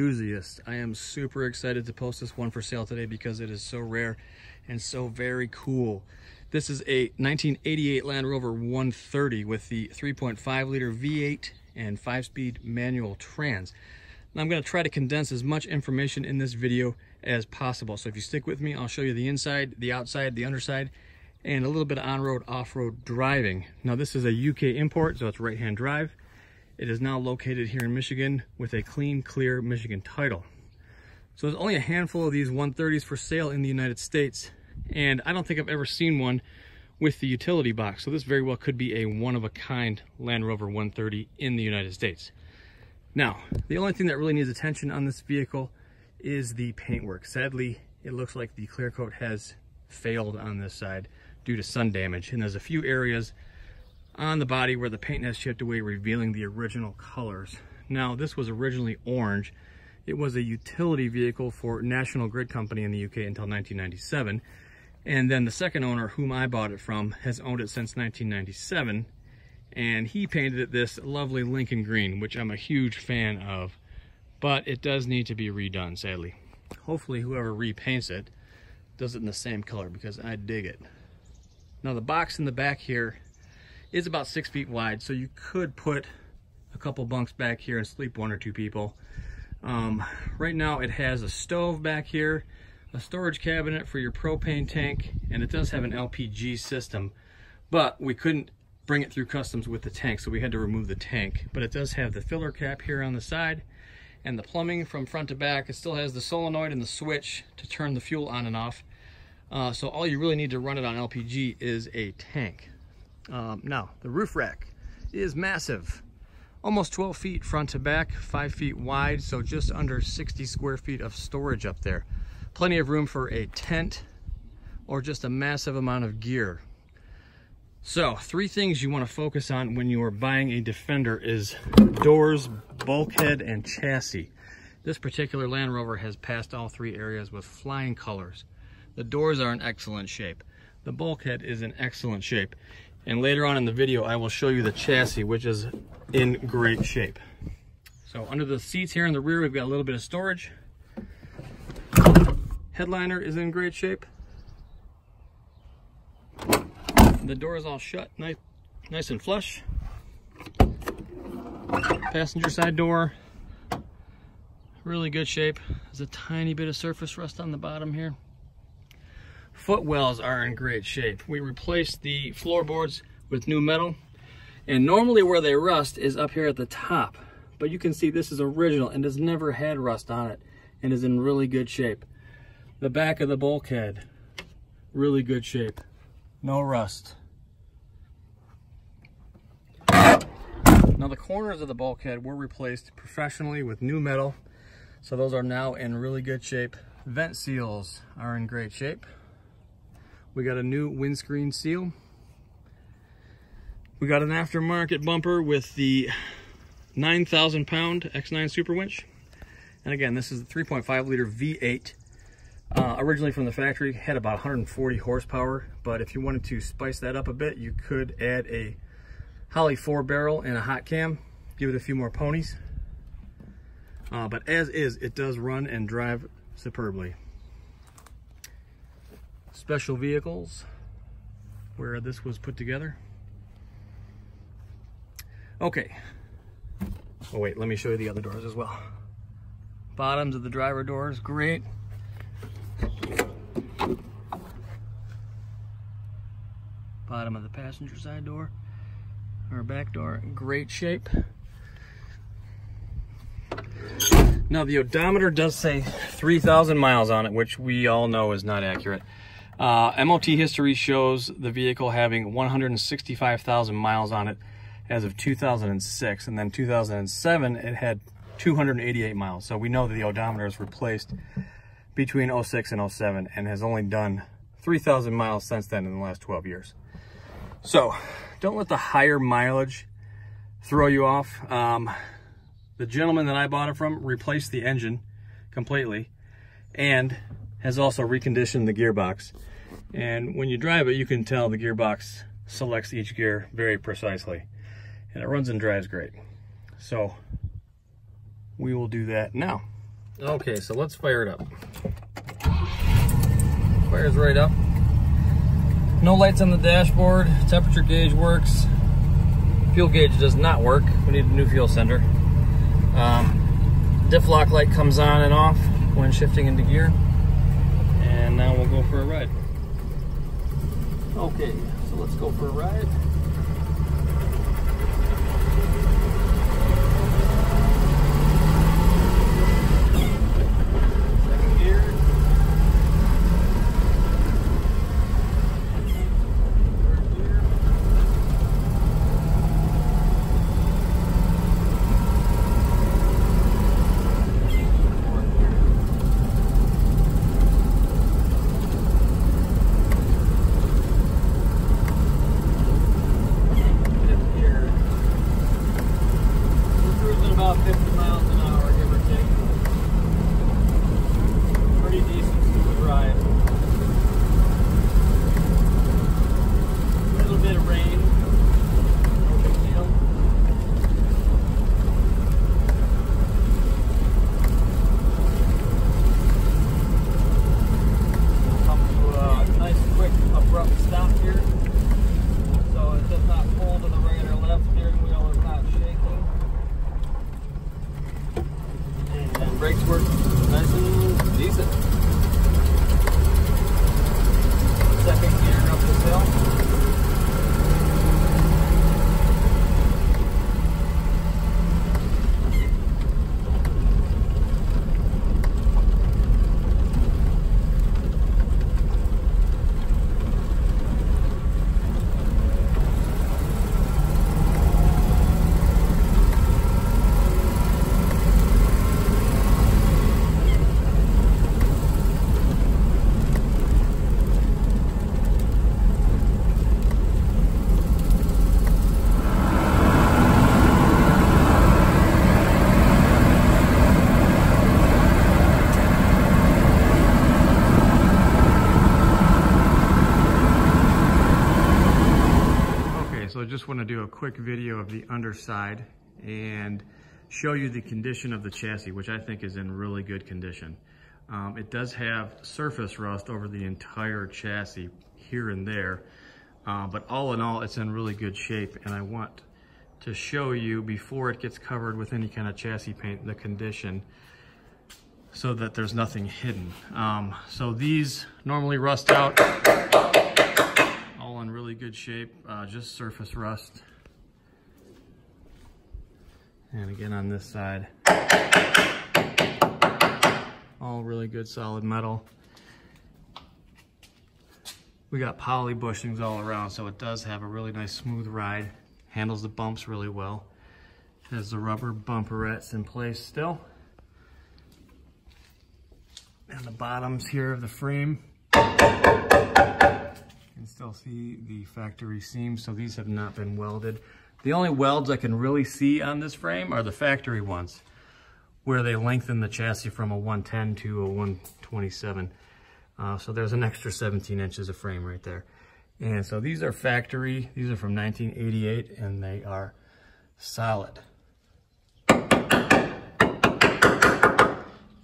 enthusiasts, I am super excited to post this one for sale today because it is so rare and so very cool. This is a 1988 Land Rover 130 with the 3.5 liter V8 and 5-speed manual trans. Now I'm going to try to condense as much information in this video as possible. So if you stick with me, I'll show you the inside, the outside, the underside, and a little bit of on-road, off-road driving. Now this is a UK import, so it's right-hand drive. It is now located here in Michigan with a clean, clear Michigan title. So there's only a handful of these 130s for sale in the United States, and I don't think I've ever seen one with the utility box. So this very well could be a one-of-a-kind Land Rover 130 in the United States. Now, the only thing that really needs attention on this vehicle is the paintwork. Sadly, it looks like the clear coat has failed on this side due to sun damage, and there's a few areas on the body where the paint has chipped away, revealing the original colors. Now, this was originally orange. It was a utility vehicle for National Grid Company in the UK until 1997, and then the second owner, whom I bought it from, has owned it since 1997, and he painted it this lovely Lincoln green, which I'm a huge fan of, but it does need to be redone, sadly. Hopefully whoever repaints it does it in the same color, because I dig it. Now the box in the back here is about 6 feet wide, so you could put a couple bunks back here and sleep 1 or 2 people. Right now it has a stove back here, a storage cabinet for your propane tank, and it does have an LPG system, but we couldn't bring it through customs with the tank, so we had to remove the tank. But it does have the filler cap here on the side, and the plumbing from front to back. It still has the solenoid and the switch to turn the fuel on and off. So all you really need to run it on LPG is a tank. Now, the roof rack is massive. Almost 12 feet front to back, 5 feet wide, so just under 60 square feet of storage up there. Plenty of room for a tent or just a massive amount of gear. So, 3 things you want to focus on when you are buying a Defender is doors, bulkhead, and chassis. This particular Land Rover has passed all 3 areas with flying colors. The doors are in excellent shape. The bulkhead is in excellent shape. And later on in the video, I will show you the chassis, which is in great shape. So under the seats here in the rear, we've got a little bit of storage. Headliner is in great shape. The door is all shut, nice and flush. Passenger side door, really good shape. There's a tiny bit of surface rust on the bottom here. Footwells are in great shape. We replaced the floorboards with new metal, and normally where they rust is up here at the top, but you can see this is original and has never had rust on it and is in really good shape. The back of the bulkhead, really good shape, no rust. Now the corners of the bulkhead were replaced professionally with new metal, so those are now in really good shape. Vent seals are in great shape. We got a new windscreen seal. We got an aftermarket bumper with the 9,000 pound X9 Super Winch. And again, this is a 3.5 liter V8. Originally from the factory, had about 140 horsepower, but if you wanted to spice that up a bit, you could add a Holley 4-barrel and a hot cam, give it a few more ponies. But as is, it does run and drive superbly. Special vehicles, where this was put together. Okay. Oh wait, let me show you the other doors as well. Bottoms of the driver doors, great. Bottom of the passenger side door, or back door, great shape. Now the odometer does say 3,000 miles on it, which we all know is not accurate. MOT history shows the vehicle having 165,000 miles on it as of 2006, and then 2007 it had 288 miles. So we know that the odometer is replaced between 06 and 07 and has only done 3,000 miles since then in the last 12 years. So don't let the higher mileage throw you off. The gentleman that I bought it from replaced the engine completely and has also reconditioned the gearbox. And when you drive it, you can tell the gearbox selects each gear very precisely. And it runs and drives great. So we will do that now. Okay, so let's fire it up. Fires right up. No lights on the dashboard. Temperature gauge works. Fuel gauge does not work. We need a new fuel sender. Diff lock light comes on and off when shifting into gear. And now we'll go for a ride. Okay, so let's go for a ride. Second gear. Third gear. Fourth gear. Fifth gear. We're cruising about 50 miles an hour, give or take. Pretty decent smooth ride. A little bit of rain, no big deal. We'll come to a nice, quick, abrupt stop here. So it does not pull to the right or left. Steering wheel is not shaking. And brakes work nice and decent. Second gear up this hill. So I just want to do a quick video of the underside and show you the condition of the chassis, which I think is in really good condition. It does have surface rust over the entire chassis here and there, but all in all, it's in really good shape. And I want to show you, before it gets covered with any kind of chassis paint, the condition so that there's nothing hidden. So these normally rust out. In really good shape, just surface rust. And again on this side, all really good solid metal. We got poly bushings all around, so it does have a really nice smooth ride. Handles the bumps really well. Has the rubber bumperettes in place still. And the bottoms here of the frame, you can still see the factory seams, so these have not been welded. The only welds I can really see on this frame are the factory ones, where they lengthen the chassis from a 110 to a 127. So there's an extra 17 inches of frame right there. And so these are factory, these are from 1988, and they are solid.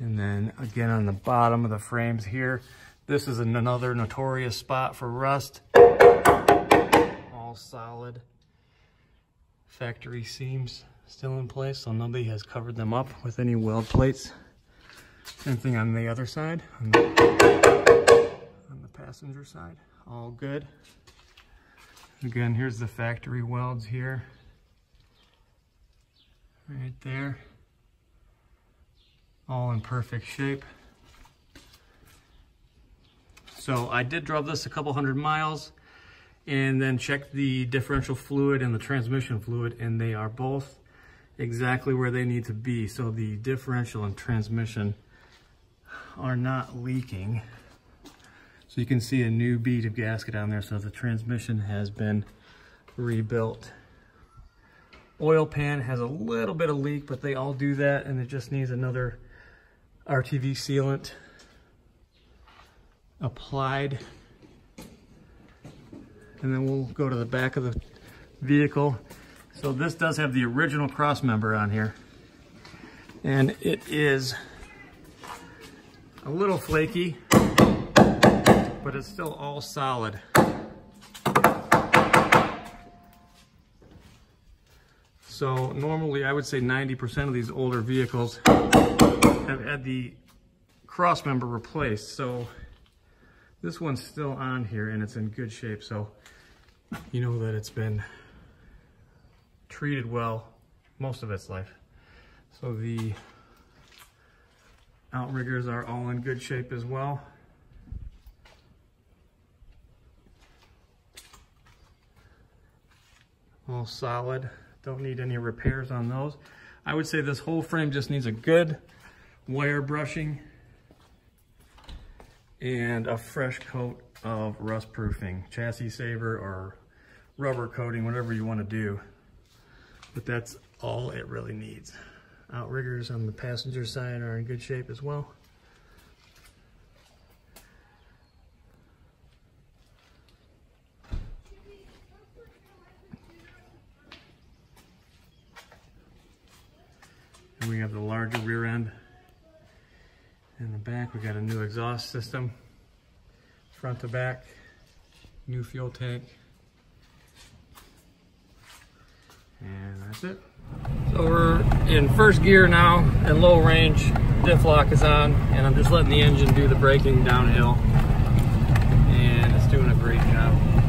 And then again on the bottom of the frames here, this is another notorious spot for rust. All solid. Factory seams still in place, so nobody has covered them up with any weld plates. Same thing on the other side, on the passenger side, all good. Again, here's the factory welds here. Right there. All in perfect shape. So I did drive this a couple hundred miles and then checked the differential fluid and the transmission fluid, and they are both exactly where they need to be. So the differential and transmission are not leaking. So you can see a new bead of gasket on there, so the transmission has been rebuilt. Oil pan has a little bit of leak, but they all do that, and it just needs another RTV sealant applied. And then we'll go to the back of the vehicle. So this does have the original cross member on here, and it is A little flaky, but it's still all solid. So normally I would say 90% of these older vehicles have had the cross member replaced. So this one's still on here and it's in good shape. So you know that it's been treated well most of its life. So the outriggers are all in good shape as well. All solid. Don't need any repairs on those. I would say this whole frame just needs a good wire brushing and a fresh coat of rust proofing, chassis saver or rubber coating, whatever you want to do. But that's all it really needs. Outriggers on the passenger side are in good shape as well. And we have the larger rear end. In the back, we got a new exhaust system, front to back, new fuel tank, and that's it. So we're in first gear now and low range. Diff lock is on, and I'm just letting the engine do the braking downhill, and it's doing a great job.